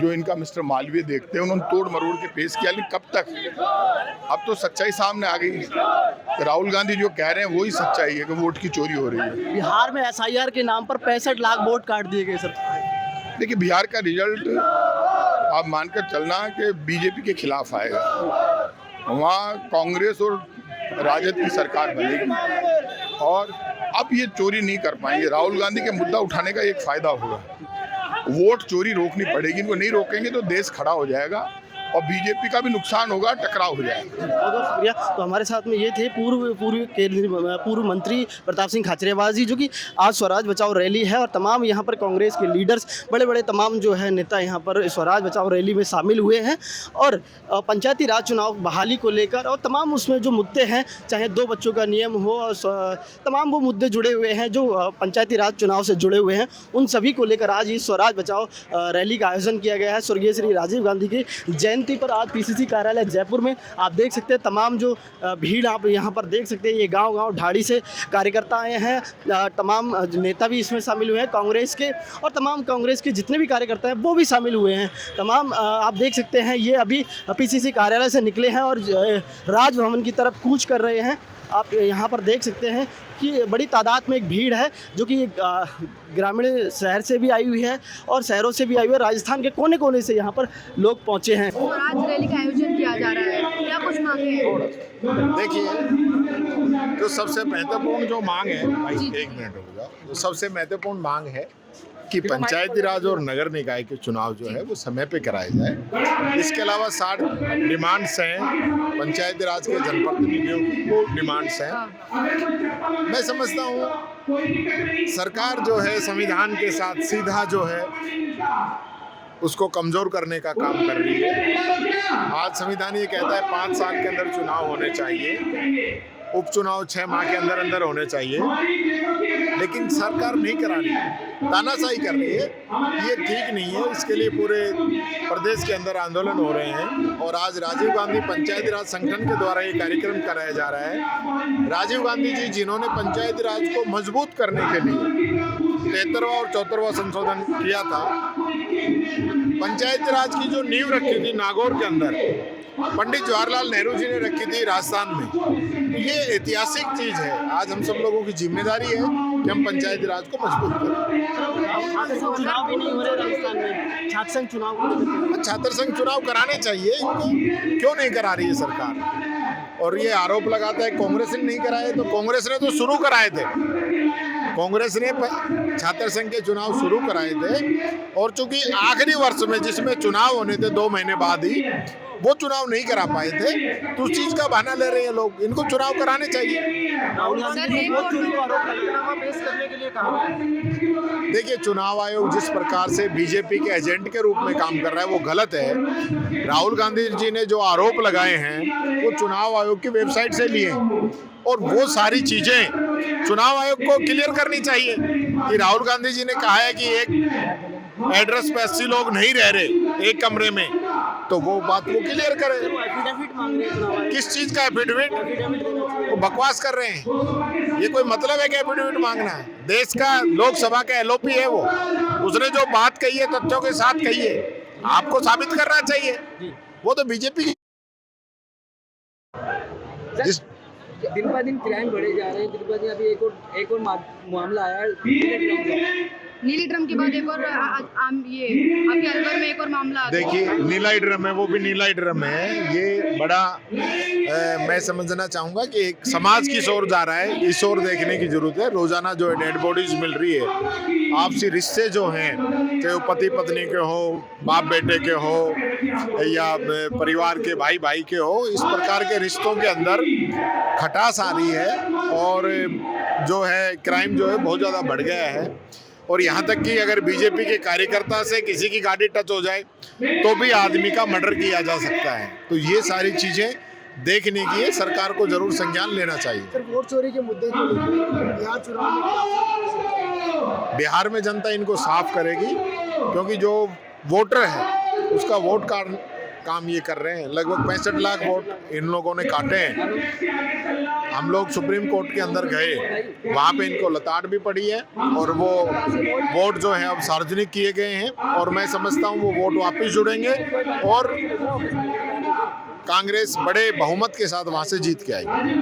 जो इनका मिस्टर मालवीय देखते हैं, उन्होंने तोड़ मरोड़ के पेश किया, लेकिन कब तक? अब तो सच्चाई सामने आ गई। राहुल गांधी जो कह रहे हैं वही सच्चाई है कि वोट की चोरी हो रही है। बिहार में एसआईआर के नाम पर 65 लाख वोट काट दिए गए सर। देखिए, बिहार का रिजल्ट आप मानकर चलना कि बीजेपी के खिलाफ आएगा। वहाँ कांग्रेस और राजद की सरकार बनेगी और अब ये चोरी नहीं कर पाएंगे। राहुल गांधी के मुद्दा उठाने का एक फायदा होगा, वोट चोरी रोकनी पड़ेगी। इनको नहीं रोकेंगे तो देश खड़ा हो जाएगा और बीजेपी का भी नुकसान होगा, टकराव हो जाएगा। बहुत बहुत शुक्रिया। तो हमारे साथ में ये थे पूर्व मंत्री प्रताप सिंह खाचरियावास जी, जो कि आज स्वराज बचाओ रैली है और तमाम यहाँ पर कांग्रेस के लीडर्स, बड़े बड़े तमाम जो है नेता यहाँ पर स्वराज बचाओ रैली में शामिल हुए हैं और पंचायती राज चुनाव बहाली को लेकर और तमाम उसमें जो मुद्दे हैं, चाहे 2 बच्चों का नियम हो और तमाम वो मुद्दे जुड़े हुए हैं जो पंचायती राज चुनाव से जुड़े हुए हैं, उन सभी को लेकर आज इस स्वराज बचाओ रैली का आयोजन किया गया है। स्वर्गीय श्री राजीव गांधी की जयंती पर आज पीसीसी कार्यालय जयपुर में आप देख सकते हैं तमाम जो भीड़ आप यहाँ पर देख सकते हैं। ये गांव-गांव ढाड़ी से कार्यकर्ता आए हैं, तमाम नेता भी इसमें शामिल हुए हैं कांग्रेस के, और तमाम कांग्रेस के जितने भी कार्यकर्ता हैं वो भी शामिल हुए हैं। तमाम आप देख सकते हैं ये अभी पीसीसी कार्यालय से निकले हैं और राजभवन की तरफ कूच कर रहे हैं। आप यहाँ पर देख सकते हैं कि बड़ी तादाद में एक भीड़ है जो कि ग्रामीण शहर से भी आई हुई है और शहरों से भी आई हुई है। राजस्थान के कोने कोने से यहाँ पर लोग पहुँचे हैं। स्वराज रैली का आयोजन किया जा रहा है, क्या कुछ मांगे हैं? देखिए, जो सबसे महत्वपूर्ण जो मांग है, भाई एक मिनट रुक जाओ, जो सबसे महत्वपूर्ण मांग है कि पंचायती राज और नगर निकाय के चुनाव जो है वो समय पे कराए जाए। इसके अलावा 60 डिमांड्स हैं पंचायती राज के जनप्रतिनिधियों की, वो डिमांड्स हैं। मैं समझता हूँ सरकार जो है संविधान के साथ सीधा जो है उसको कमजोर करने का काम कर रही है। आज संविधान ये कहता है 5 साल के अंदर चुनाव होने चाहिए, उपचुनाव 6 माह के अंदर अंदर होने चाहिए, लेकिन सरकार नहीं करा रही है, तानाशाही कर रही है। ये ठीक नहीं है। इसके लिए पूरे प्रदेश के अंदर आंदोलन हो रहे हैं और आज राजीव गांधी पंचायती राज संगठन के द्वारा ये कार्यक्रम कराया जा रहा है। राजीव गांधी जी जिन्होंने पंचायती राज को मजबूत करने के लिए 73वां और 74वां संशोधन किया था, पंचायती राज की जो नींव रखी थी नागौर के अंदर, पंडित जवाहरलाल नेहरू जी ने रखी थी राजस्थान में। ये ऐतिहासिक चीज है। आज हम सब लोगों की जिम्मेदारी है कि हम पंचायती राज को मजबूत करें। चुनाव भी नहीं हो रहे राजस्थान में, छात्र संघ चुनाव, छात्र संघ चुनाव कराने चाहिए, इनको क्यों नहीं करा रही है सरकार? और ये आरोप लगाता है कांग्रेस ने नहीं कराए, तो कांग्रेस ने तो शुरू कराए थे। कांग्रेस ने छात्र संघ के चुनाव शुरू कराए थे और चूंकि आखिरी वर्ष में जिसमें चुनाव होने थे 2 महीने बाद ही, वो चुनाव नहीं करा पाए थे, तो उस चीज का बहाना ले रहे हैं लोग। इनको चुनाव कराने चाहिए। देखिए, चुनाव आयोग जिस प्रकार से बीजेपी के एजेंट के रूप में काम कर रहा है वो गलत है। राहुल गांधी जी ने जो आरोप लगाए हैं वो चुनाव आयोग की वेबसाइट से लिए और वो सारी चीजें चुनाव आयोग को क्लियर करनी चाहिए कि राहुल गांधी जी ने कहा है कि एक एड्रेस पे 80 लोग नहीं रह रहे एक कमरे में, तो वो बात वो क्लियर करे। एफिडेविट मांग रहे हैं। किस चीज का एफिडेविट? वो बकवास कर रहे हैं। ये कोई मतलब है कि एफिडेविट मांगना है? देश का लोकसभा का एलओपी है वो, उसने जो बात कही है तथ्यों के साथ कही है, आपको साबित करना चाहिए। वो तो बीजेपी की जिस दिन पर दिन क्राइम बढ़े जा रहे हैं। दिन पर दिन अभी एक और मामला आया है नीली ड्रम के बाद एक और ये अभी अलवर में एक और मामला। देखिए, नीला ड्रम है, वो भी नीला ड्रम है। ये बड़ा मैं समझना चाहूँगा कि एक समाज की ओर जा रहा है, इस ओर देखने की जरूरत है। रोजाना जो है डेड बॉडीज मिल रही है। आपसी रिश्ते जो हैं, चाहे वो पति पत्नी के हो, बाप बेटे के हो या परिवार के भाई भाई के हो, इस प्रकार के रिश्तों के अंदर खटास आ रही है और जो है क्राइम जो है बहुत ज़्यादा बढ़ गया है। और यहाँ तक कि अगर बीजेपी के कार्यकर्ता से किसी की गाड़ी टच हो जाए तो भी आदमी का मर्डर किया जा सकता है। तो ये सारी चीज़ें देखने की है, सरकार को जरूर संज्ञान लेना चाहिए। वोट चोरी के मुद्दे को लेकर बिहार चुनाव में, बिहार में जनता इनको साफ करेगी, क्योंकि जो वोटर है उसका वोट कार्ड काम ये कर रहे हैं। लगभग 65 लाख वोट इन लोगों ने काटे हैं। हम लोग सुप्रीम कोर्ट के अंदर गए, वहाँ पे इनको लताड़ भी पड़ी है और वो वोट जो है अब सार्वजनिक किए गए हैं और मैं समझता हूँ वो वोट वापस जुड़ेंगे और कांग्रेस बड़े बहुमत के साथ वहाँ से जीत के आएगी।